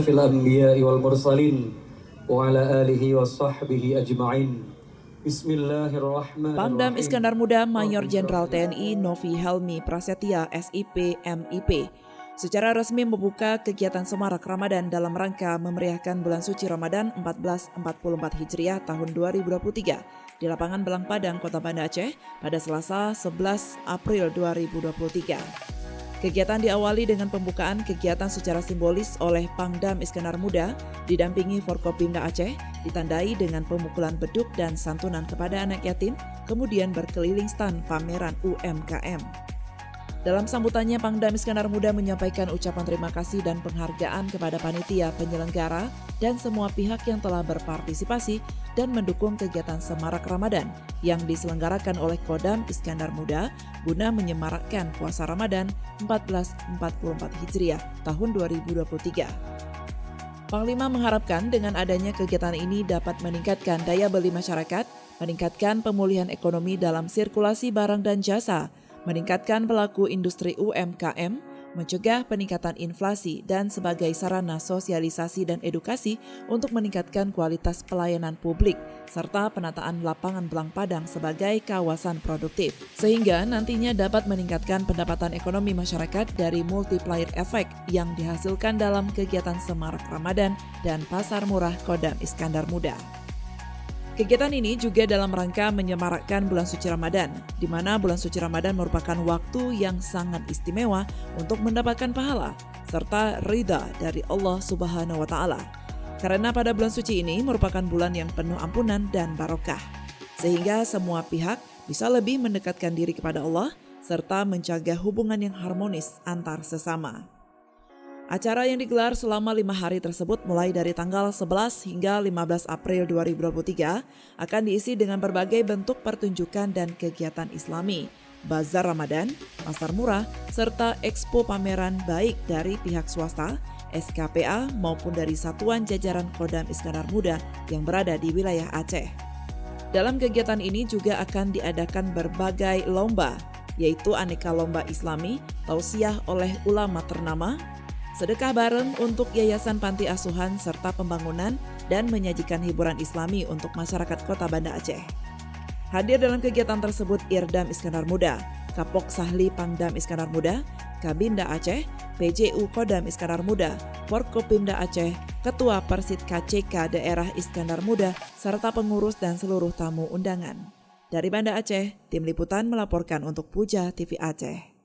asyrafil anbiya'i wal mursalin wa ala alihi wa sahbihi ajma'in. Bismillahirrahmanirrahim. Pangdam Iskandar Muda Mayor Jenderal TNI Novi Helmi Prasetya SIP MIP secara resmi membuka kegiatan Semarak Ramadan dalam rangka memeriahkan bulan suci Ramadan 1444 Hijriah tahun 2023 di lapangan Belang Padang, Kota Banda Aceh pada Selasa 11 April 2023. Kegiatan diawali dengan pembukaan kegiatan secara simbolis oleh Pangdam Iskandar Muda didampingi Forkopimda Aceh, ditandai dengan pemukulan beduk dan santunan kepada anak yatim, kemudian berkeliling stand pameran UMKM. Dalam sambutannya, Pangdam Iskandar Muda menyampaikan ucapan terima kasih dan penghargaan kepada panitia penyelenggara dan semua pihak yang telah berpartisipasi dan mendukung kegiatan Semarak Ramadan yang diselenggarakan oleh Kodam Iskandar Muda guna menyemarakkan puasa Ramadan 1444 Hijriah tahun 2023. Panglima mengharapkan dengan adanya kegiatan ini dapat meningkatkan daya beli masyarakat, meningkatkan pemulihan ekonomi dalam sirkulasi barang dan jasa, meningkatkan pelaku industri UMKM, mencegah peningkatan inflasi dan sebagai sarana sosialisasi dan edukasi untuk meningkatkan kualitas pelayanan publik serta penataan lapangan Belang Padang sebagai kawasan produktif. Sehingga nantinya dapat meningkatkan pendapatan ekonomi masyarakat dari multiplier effect yang dihasilkan dalam kegiatan Semarak Ramadan dan Pasar Murah Kodam Iskandar Muda. Kegiatan ini juga dalam rangka menyemarakkan bulan suci Ramadan, di mana bulan suci Ramadan merupakan waktu yang sangat istimewa untuk mendapatkan pahala, serta ridha dari Allah Subhanahu wa Ta'ala. Karena pada bulan suci ini merupakan bulan yang penuh ampunan dan barokah, sehingga semua pihak bisa lebih mendekatkan diri kepada Allah, serta menjaga hubungan yang harmonis antar sesama. Acara yang digelar selama 5 hari tersebut mulai dari tanggal 11 hingga 15 April 2023 akan diisi dengan berbagai bentuk pertunjukan dan kegiatan Islami, bazar Ramadan, pasar murah, serta ekspo pameran baik dari pihak swasta, SKPA maupun dari satuan jajaran Kodam Iskandar Muda yang berada di wilayah Aceh. Dalam kegiatan ini juga akan diadakan berbagai lomba, yaitu aneka lomba Islami, tausiah oleh ulama ternama, sedekah bareng untuk Yayasan Panti Asuhan serta pembangunan dan menyajikan hiburan Islami untuk masyarakat Kota Banda Aceh. Hadir dalam kegiatan tersebut Irdam Iskandar Muda, Kapok Sahli Pangdam Iskandar Muda, Kabinda Aceh, PJU Kodam Iskandar Muda, Forkopimda Aceh, Ketua Persit KCK Daerah Iskandar Muda, serta pengurus dan seluruh tamu undangan. Dari Banda Aceh, tim liputan melaporkan untuk Puja TV Aceh.